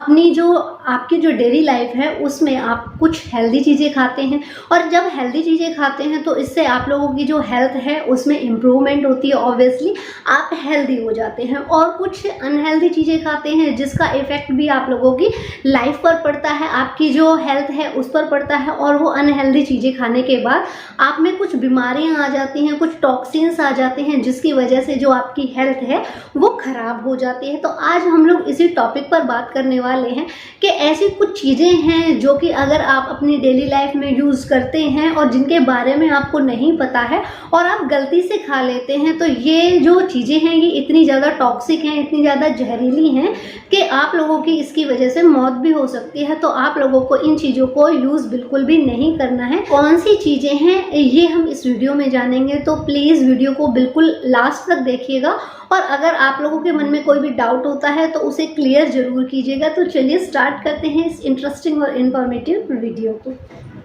अपनी जो आपकी जो डेली लाइफ है उसमें आप कुछ हेल्दी चीज़ें खाते हैं, और जब हेल्दी चीज़ें खाते हैं तो इससे आप लोगों की जो हेल्थ है उसमें इम्प्रूवमेंट होती है, ऑब्वियसली आप हेल्दी हो जाते हैं। और कुछ अनहेल्दी चीज़ें खाते हैं जिसका इफ़ेक्ट भी आप लोगों की लाइफ पर पड़ता है, आपकी जो हेल्थ है उस पर पड़ता है। और वो अनहेल्दी चीज़ें खाने के बाद आप में कुछ बीमारियाँ आ जाती हैं, कुछ टॉक्सिन्स आ जाते हैं, जिसकी वजह से जो आपकी हेल्थ है वो ख़राब हो जाती है। तो आज हम लोग इसी टॉपिक पर बात करने वाले हैं कि ऐसी कुछ चीज़ें हैं जो कि अगर आप अपनी डेली लाइफ में यूज़ करते हैं और जिनके बारे में आपको नहीं पता है और आप गलती से खा लेते हैं, तो ये जो चीज़ें हैं ये इतनी ज़्यादा टॉक्सिक हैं, इतनी ज़्यादा जहरीली हैं कि आप लोगों की इसकी वजह से मौत भी हो सकती है। तो आप लोगों को इन चीज़ों को यूज़ बिल्कुल भी नहीं करना है। कौन सी चीज़ें हैं ये हम इस वीडियो में जानेंगे, तो प्लीज़ वीडियो को बिल्कुल लास्ट तक देखिएगा। और अगर आप लोगों के मन में कोई भी डाउट होता है तो उसे क्लियर ज़रूर कीजिएगा। तो चलिए स्टार्ट करते हैं इस इंटरेस्टिंग और इन्फॉर्मेटिव वीडियो को।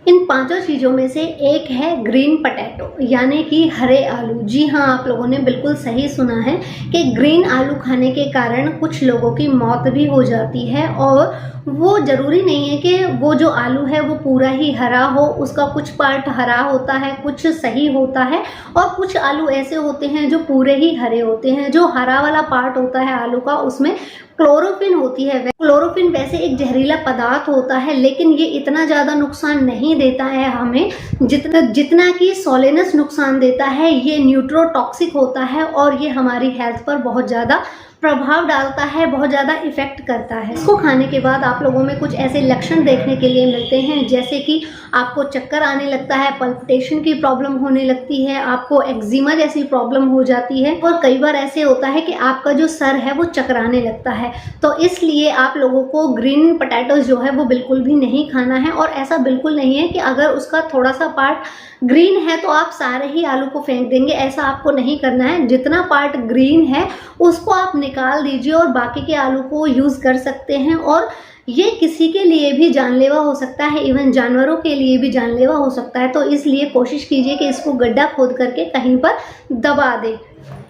इन पांचों चीज़ों में से एक है ग्रीन पोटैटो, यानी कि हरे आलू। जी हाँ, आप लोगों ने बिल्कुल सही सुना है कि ग्रीन आलू खाने के कारण कुछ लोगों की मौत भी हो जाती है। और वो ज़रूरी नहीं है कि वो जो आलू है वो पूरा ही हरा हो, उसका कुछ पार्ट हरा होता है, कुछ सही होता है, और कुछ आलू ऐसे होते हैं जो पूरे ही हरे होते हैं। जो हरा वाला पार्ट होता है आलू का, उसमें क्लोरोफिन होती है। क्लोरोफिन वैसे एक जहरीला पदार्थ होता है, लेकिन ये इतना ज़्यादा नुकसान नहीं देता है हमें जितना कि सोलेनस नुकसान देता है। ये न्यूट्रोटॉक्सिक होता है और ये हमारी हेल्थ पर बहुत ज़्यादा प्रभाव डालता है, बहुत ज़्यादा इफ़ेक्ट करता है। इसको खाने के बाद आप लोगों में कुछ ऐसे लक्षण देखने के लिए मिलते हैं, जैसे कि आपको चक्कर आने लगता है, पल्पिटेशन की प्रॉब्लम होने लगती है, आपको एक्जिमा जैसी प्रॉब्लम हो जाती है, और कई बार ऐसे होता है कि आपका जो सर है वो चकराने लगता है। तो इसलिए आप लोगों को ग्रीन पोटैटोज जो है वो बिल्कुल भी नहीं खाना है। और ऐसा बिल्कुल नहीं है कि अगर उसका थोड़ा सा पार्ट ग्रीन है तो आप सारे ही आलू को फेंक देंगे, ऐसा आपको नहीं करना है। जितना पार्ट ग्रीन है उसको आप निकाल दीजिए और बाकी के आलू को यूज़ कर सकते हैं। और ये किसी के लिए भी जानलेवा हो सकता है, इवन जानवरों के लिए भी जानलेवा हो सकता है। तो इसलिए कोशिश कीजिए कि इसको गड्ढा खोद करके कहीं पर दबा दें।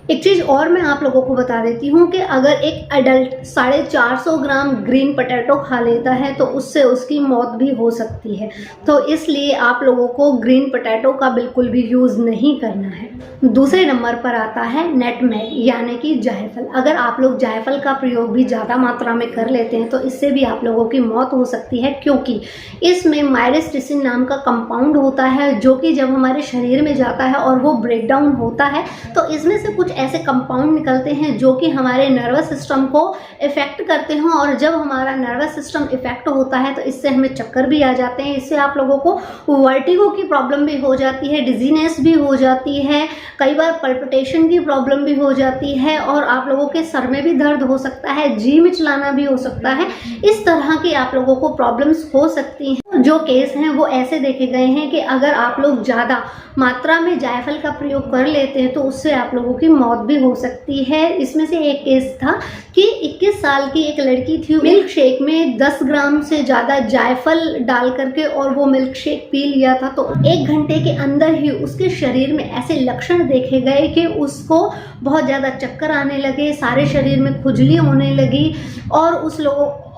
एक चीज़ और मैं आप लोगों को बता देती हूँ कि अगर एक एडल्ट 450 ग्राम ग्रीन पोटैटो खा लेता है तो उससे उसकी मौत भी हो सकती है। तो इसलिए आप लोगों को ग्रीन पोटैटो का बिल्कुल भी यूज़ नहीं करना है। दूसरे नंबर पर आता है नटमेग, यानी कि जायफल। अगर आप लोग जायफल का प्रयोग भी ज़्यादा मात्रा में कर लेते हैं तो इससे भी आप लोगों की मौत हो सकती है, क्योंकि इसमें मायरिस्टिसिन नाम का कंपाउंड होता है, जो कि जब हमारे शरीर में जाता है और वो ब्रेक डाउन होता है तो इसमें से कुछ ऐसे कंपाउंड निकलते हैं जो कि हमारे नर्वस सिस्टम को इफ़ेक्ट करते हैं। और जब हमारा नर्वस सिस्टम इफ़ेक्ट होता है तो इससे हमें चक्कर भी आ जाते हैं, इससे आप लोगों को वर्टिगो की प्रॉब्लम भी हो जाती है, डिजीनेस भी हो जाती है, कई बार पल्पिटेशन की प्रॉब्लम भी हो जाती है, और आप लोगों के सर में भी दर्द हो सकता है, जी मिचलाना भी हो सकता है। इस तरह की आप लोगों को प्रॉब्लम्स हो सकती हैं। जो केस हैं वो ऐसे देखे गए हैं कि अगर आप लोग ज़्यादा मात्रा में जायफल का प्रयोग कर लेते हैं तो उससे आप लोगों की मौत भी हो सकती है। इसमें से एक केस था कि 21 साल की एक लड़की थी, मिल्क शेक में 10 ग्राम से ज़्यादा जायफल डाल करके और वो मिल्क शेक पी लिया था। तो 1 घंटे के अंदर ही उसके शरीर में ऐसे लक्षण देखे गए कि उसको बहुत ज़्यादा चक्कर आने लगे, सारे शरीर में खुजली होने लगी,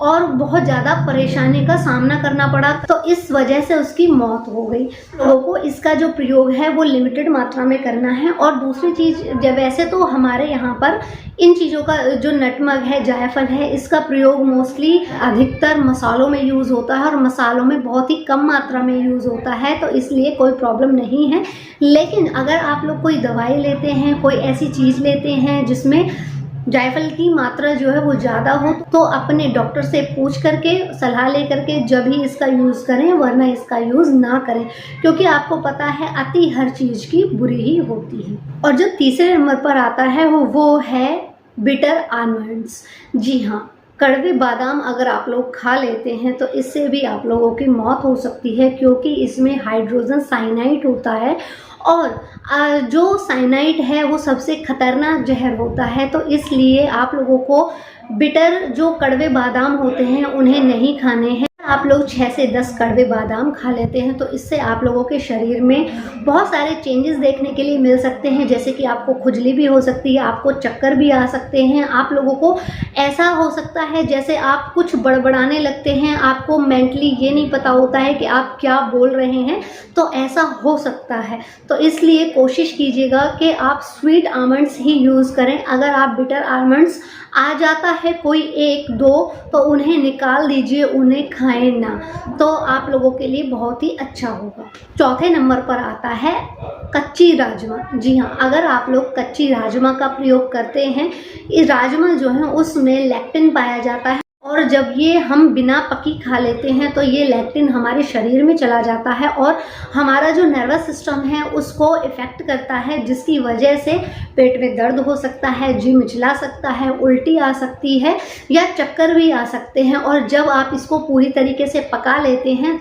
और बहुत ज़्यादा परेशानी का सामना करना पड़ा। तो इस वजह से उसकी मौत हो गई। लोगों को इसका जो प्रयोग है वो लिमिटेड मात्रा में करना है। और दूसरी चीज़, जब वैसे तो हमारे यहाँ पर इन चीज़ों का जो नटमग है, जायफल है, इसका प्रयोग मोस्टली अधिकतर मसालों में यूज़ होता है, और मसालों में बहुत ही कम मात्रा में यूज़ होता है, तो इसलिए कोई प्रॉब्लम नहीं है। लेकिन अगर आप लोग कोई दवाई लेते हैं, कोई ऐसी चीज़ लेते हैं जिसमें जायफल की मात्रा जो है वो ज़्यादा हो, तो अपने डॉक्टर से पूछ करके, सलाह ले करके जब ही इसका यूज़ करें, वरना इसका यूज़ ना करें, क्योंकि आपको पता है अति हर चीज़ की बुरी ही होती है। और जो तीसरे नंबर पर आता है वो है बिटर आलमंड्स। जी हाँ, कड़वे बादाम अगर आप लोग खा लेते हैं तो इससे भी आप लोगों की मौत हो सकती है, क्योंकि इसमें हाइड्रोजन साइनाइड होता है, और जो साइनाइड है वो सबसे खतरनाक जहर होता है। तो इसलिए आप लोगों को बिटर जो कड़वे बादाम होते हैं उन्हें नहीं खाने हैं। आप लोग 6 से 10 कड़वे बादाम खा लेते हैं तो इससे आप लोगों के शरीर में बहुत सारे चेंजेस देखने के लिए मिल सकते हैं, जैसे कि आपको खुजली भी हो सकती है, आपको चक्कर भी आ सकते हैं, आप लोगों को ऐसा हो सकता है जैसे आप कुछ बड़बड़ाने लगते हैं, आपको मेंटली ये नहीं पता होता है कि आप क्या बोल रहे हैं, तो ऐसा हो सकता है। तो इसलिए कोशिश कीजिएगा कि आप स्वीट आमंड्स ही यूज़ करें। अगर आप बिटर आमंड्स आ जाता है कोई 1-2 तो उन्हें निकाल दीजिए, उन्हें खाएं ना, तो आप लोगों के लिए बहुत ही अच्छा होगा। चौथे नंबर पर आता है कच्ची राजमा। जी हाँ, अगर आप लोग कच्ची राजमा का प्रयोग करते हैं, ये राजमा जो है उसमें लेक्टिन पाया जाता है और जब ये हम बिना पकी खा लेते हैं तो ये लेक्टिन हमारे शरीर में चला जाता है और हमारा जो नर्वस सिस्टम है उसको इफ़ेक्ट करता है, जिसकी वजह से पेट में दर्द हो सकता है, जी मिचला सकता है, उल्टी आ सकती है या चक्कर भी आ सकते हैं। और जब आप इसको पूरी तरीके से पका लेते हैं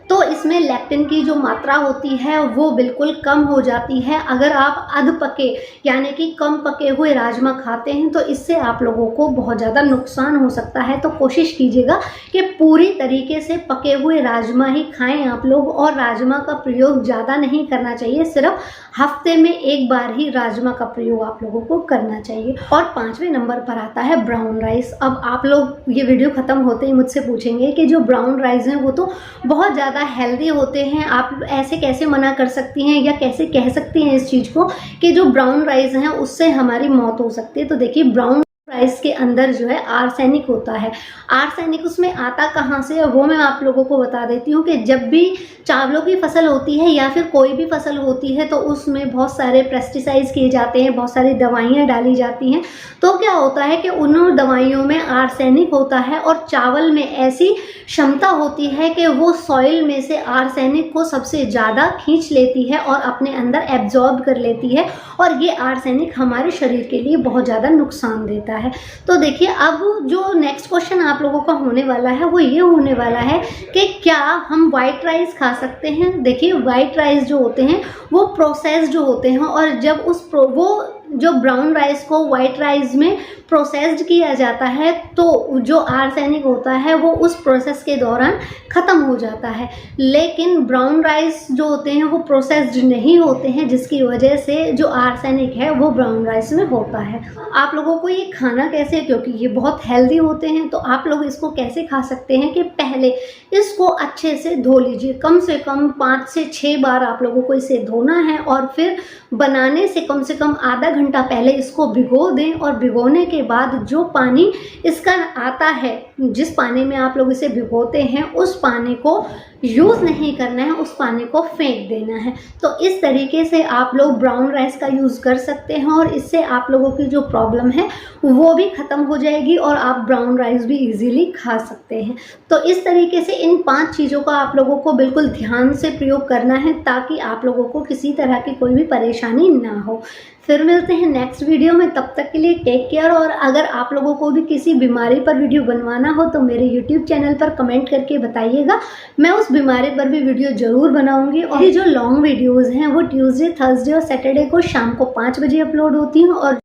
तो इसमें लेक्टिन की जो मात्रा होती है वो बिल्कुल कम हो जाती है। अगर आप अध पके यानी कि कम पके हुए राजमा खाते हैं तो इससे आप लोगों को बहुत ज़्यादा नुकसान हो सकता है। तो कोशिश कीजिएगा कि पूरी तरीके से पके हुए राजमा ही खाएं आप लोग, और राजमा का प्रयोग ज़्यादा नहीं करना चाहिए, सिर्फ हफ्ते में एक बार ही राजमा का प्रयोग आप लोगों को करना चाहिए। और 5वें नंबर पर आता है ब्राउन राइस। अब आप लोग ये वीडियो ख़त्म होते ही मुझसे पूछेंगे कि जो ब्राउन राइस हैं वो तो बहुत ज़्यादा हेल्दी होते हैं, आप ऐसे कैसे मना कर सकती हैं या कैसे कह सकती हैं इस चीज़ को कि जो ब्राउन राइस हैं उससे हमारी मौत हो सकती है। तो देखिए, ब्राउन राइस के अंदर जो है आर्सेनिक होता है। आर्सेनिक उसमें आता कहाँ से है वो मैं आप लोगों को बता देती हूँ कि जब भी चावलों की फसल होती है या फिर कोई भी फसल होती है तो उसमें बहुत सारे पेस्टिसाइड्स किए जाते हैं, बहुत सारी दवाइयाँ डाली जाती हैं। तो क्या होता है कि उन दवाइयों में आर्सेनिक होता है और चावल में ऐसी क्षमता होती है कि वो सॉइल में से आर्सेनिक को सबसे ज़्यादा खींच लेती है और अपने अंदर एब्जॉर्ब कर लेती है, और ये आर्सेनिक हमारे शरीर के लिए बहुत ज़्यादा नुकसान देता है। तो देखिए, अब जो नेक्स्ट क्वेश्चन आप लोगों का होने वाला है वो ये होने वाला है कि क्या हम वाइट राइस खा सकते हैं। देखिए, वाइट राइस जो होते हैं वो प्रोसेस्ड होते हैं, और जब वो जो ब्राउन राइस को वाइट राइस में प्रोसेस्ड किया जाता है तो जो आर्सेनिक होता है वो उस प्रोसेस के दौरान ख़त्म हो जाता है। लेकिन ब्राउन राइस जो होते हैं वो प्रोसेस्ड नहीं होते हैं, जिसकी वजह से जो आर्सेनिक है वो ब्राउन राइस में होता है। आप लोगों को ये खाना कैसे, क्योंकि ये बहुत हेल्दी होते हैं, तो आप लोग इसको कैसे खा सकते हैं कि पहले इसको अच्छे से धो लीजिए। कम से कम 5 से 6 बार आप लोगों को इसे धोना है, और फिर बनाने से कम आधा घंटा पहले इसको भिगो दें, और भिगोने के बाद जो पानी इसका आता है, जिस पानी में आप लोग इसे भिगोते हैं, उस पानी को यूज़ नहीं करना है, उस पानी को फेंक देना है। तो इस तरीके से आप लोग ब्राउन राइस का यूज़ कर सकते हैं और इससे आप लोगों की जो प्रॉब्लम है वो भी ख़त्म हो जाएगी और आप ब्राउन राइस भी इजीली खा सकते हैं। तो इस तरीके से इन 5 चीज़ों का आप लोगों को बिल्कुल ध्यान से प्रयोग करना है ताकि आप लोगों को किसी तरह की कोई भी परेशानी ना हो। फिर मिलते हैं नेक्स्ट वीडियो में, तब तक के लिए टेक केयर। और अगर आप लोगों को भी किसी बीमारी पर वीडियो बनवाना हो तो मेरे यूट्यूब चैनल पर कमेंट करके बताइएगा, मैं उस बीमारी पर भी वीडियो ज़रूर बनाऊंगी। और ये जो लॉन्ग वीडियोज़ हैं वो ट्यूसडे, थर्सडे और सैटरडे को शाम को 5 बजे अपलोड होती हैं, और